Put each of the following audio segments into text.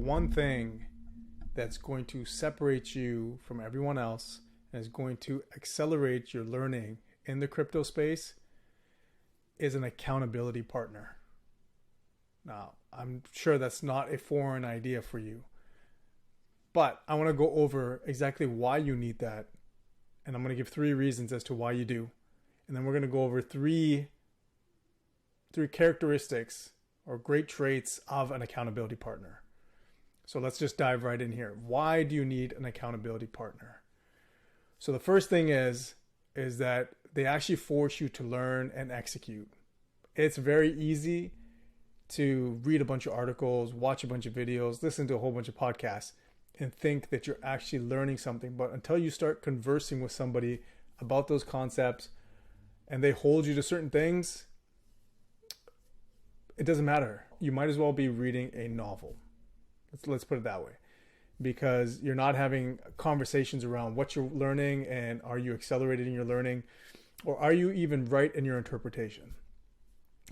one thing that's going to separate you from everyone else and is going to accelerate your learning in the crypto space is an accountability partner. Now, I'm sure that's not a foreign idea for you, but I want to go over exactly why you need that. And I'm going to give 3 reasons as to why you do. And then we're going to go over three characteristics or great traits of an accountability partner. So let's just dive right in here. Why do you need an accountability partner? So the first thing is that they actually force you to learn and execute. It's very easy to read a bunch of articles, watch a bunch of videos, listen to a whole bunch of podcasts, and think that you're actually learning something. But until you start conversing with somebody about those concepts and they hold you to certain things, it doesn't matter. You might as well be reading a novel. Let's put it that way. Because you're not having conversations around what you're learning and are you accelerating your learning, or are you even right in your interpretation.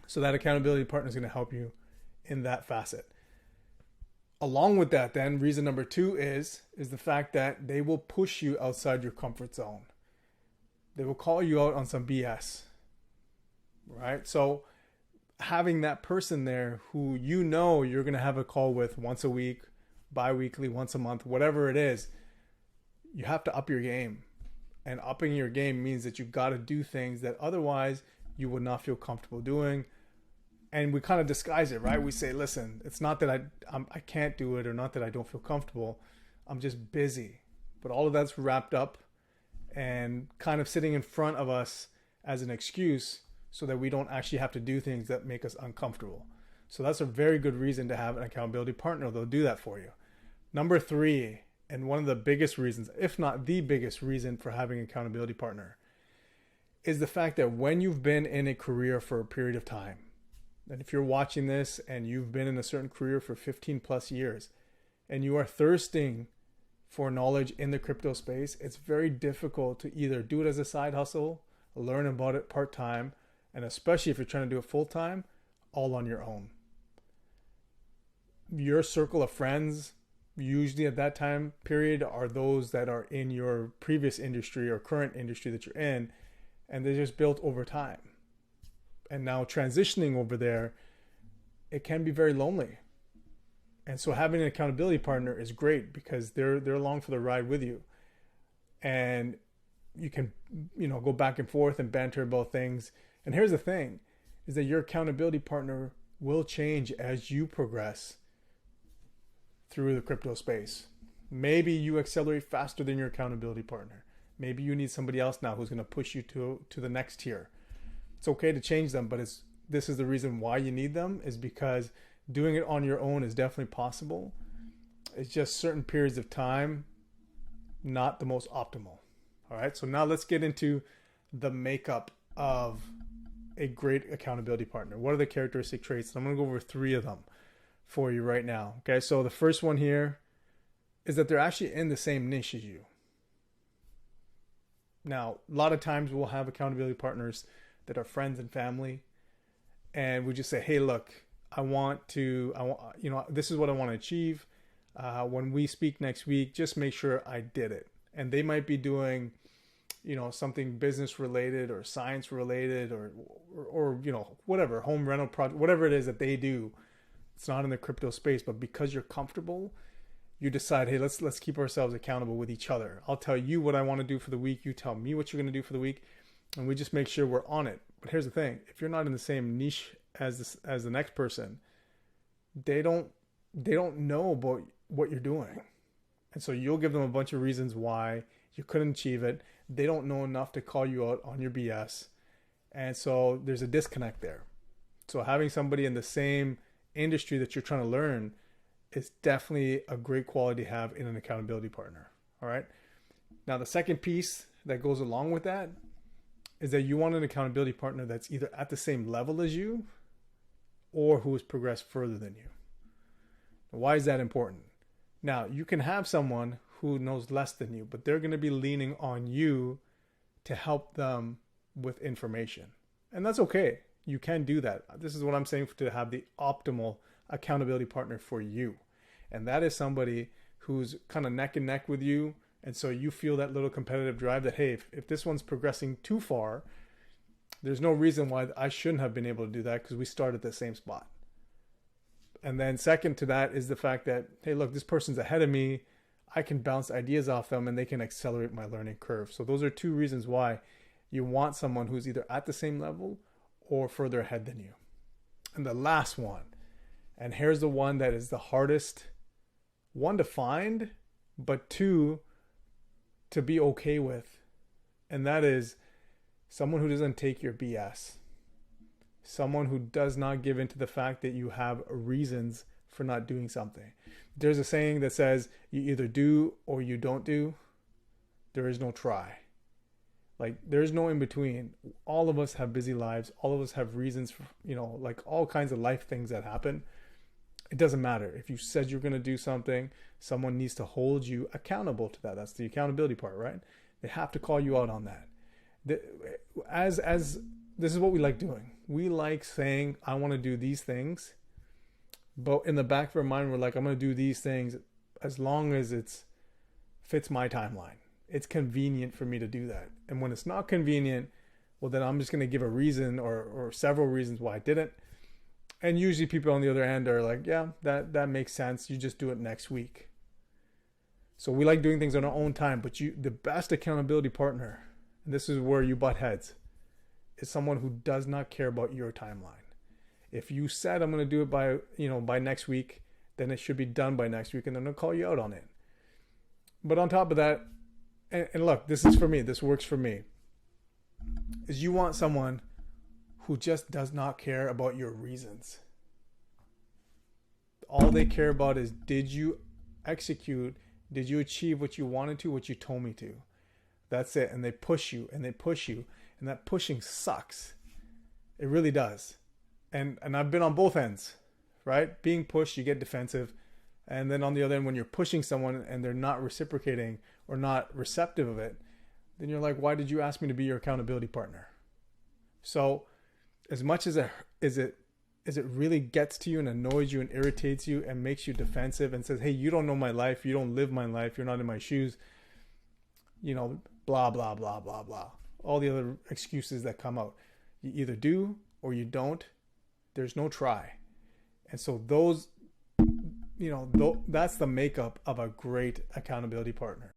So that accountability partner is going to help you in that facet. Along with that, then, reason number 2 is the fact that they will push you outside your comfort zone. They will call you out on some BS, right? So having that person there who you know you're going to have a call with once a week, bi-weekly, once a month, whatever it is, you have to up your game. And upping your game means that you got to do things that otherwise you would not feel comfortable doing. And we kind of disguise it, right? We say, listen, it's not that I can't do it or not that I don't feel comfortable. I'm just busy. But all of that's wrapped up and kind of sitting in front of us as an excuse so that we don't actually have to do things that make us uncomfortable. So that's a very good reason to have an accountability partner. They'll do that for you. Number 3, and one of the biggest reasons, if not the biggest reason for having an accountability partner, is the fact that when you've been in a career for a period of time, and if you're watching this and you've been in a certain career for 15 plus years and you are thirsting for knowledge in the crypto space, it's very difficult to either do it as a side hustle, learn about it part-time, and especially if you're trying to do it full-time, all on your own. Your circle of friends, usually at that time period, are those that are in your previous industry or current industry that you're in, and they just built over time. And now transitioning over there, it can be very lonely. And so having an accountability partner is great because they're along for the ride with you. And you can, go back and forth and banter about things. And here's the thing, is that your accountability partner will change as you progress through the crypto space. Maybe you accelerate faster than your accountability partner. Maybe you need somebody else now who's going to push you to the next tier. It's okay to change them, but this is the reason why you need them, is because doing it on your own is definitely possible. It's just certain periods of time, not the most optimal. All right, so now let's get into the makeup of a great accountability partner. What are the characteristic traits? I'm going to go over 3 of them for you right now. Okay, so the first one here is that they're actually in the same niche as you. Now, a lot of times we'll have accountability partners that are friends and family, and we just say, hey, look, this is what I want to achieve. When we speak next week, just make sure I did it. And they might be doing, something business related or science related or whatever, home rental project, whatever it is that they do. It's not in the crypto space, but because you're comfortable, you decide, hey, let's keep ourselves accountable with each other. I'll tell you what I want to do for the week. You tell me what you're going to do for the week. And we just make sure we're on it. But here's the thing. If you're not in the same niche as the next person, they don't know about what you're doing. And so you'll give them a bunch of reasons why you couldn't achieve it. They don't know enough to call you out on your BS. And so there's a disconnect there. So having somebody in the same industry that you're trying to learn is definitely a great quality to have in an accountability partner. All right. Now, the second piece that goes along with that is that you want an accountability partner that's either at the same level as you or who has progressed further than you. Now, why is that important? Now, you can have someone who knows less than you, but they're going to be leaning on you to help them with information. And that's okay. You can do that. This is what I'm saying, to have the optimal accountability partner for you. And that is somebody who's kind of neck and neck with you. And so you feel that little competitive drive that, hey, if this one's progressing too far, there's no reason why I shouldn't have been able to do that, because we start at the same spot. And then second to that is the fact that, hey, look, this person's ahead of me. I can bounce ideas off them and they can accelerate my learning curve. So those are two reasons why you want someone who's either at the same level or further ahead than you. And the last one, and here's the one that is the hardest, one, to find, but two, to be okay with. And that is someone who doesn't take your BS. Someone who does not give in to the fact that you have reasons for not doing something. There's a saying that says you either do or you don't do. There is no try. Like, there's no in between. All of us have busy lives. All of us have reasons for, like all kinds of life things that happen. It doesn't matter. If you said you're going to do something, someone needs to hold you accountable to that. That's the accountability part, right? They have to call you out on that. As this is what we like doing. We like saying, I want to do these things. But in the back of our mind, we're like, I'm going to do these things as long as it fits my timeline. It's convenient for me to do that. And when it's not convenient, well, then I'm just going to give a reason or several reasons why I didn't. And usually people on the other end are like, yeah, that makes sense. You just do it next week. So we like doing things on our own time. But the best accountability partner, and this is where you butt heads, is someone who does not care about your timeline. If you said I'm going to do it by next week, then it should be done by next week, and then they'll call you out on it. But on top of that, and look, this is for me, this works for me, is you want someone who just does not care about your reasons. All they care about is, did you execute? Did you achieve what you wanted to, what you told me to? That's it. And they push you and they push you. And that pushing sucks. It really does. And I've been on both ends, right? Being pushed, you get defensive. And then on the other end, when you're pushing someone and they're not reciprocating or not receptive of it, then you're like, why did you ask me to be your accountability partner? So as much as it really gets to you and annoys you and irritates you and makes you defensive and says, hey, you don't know my life, you don't live my life, you're not in my shoes, blah, blah, blah, blah, blah. All the other excuses that come out. You either do or you don't. There's no try. And so those, that's the makeup of a great accountability partner.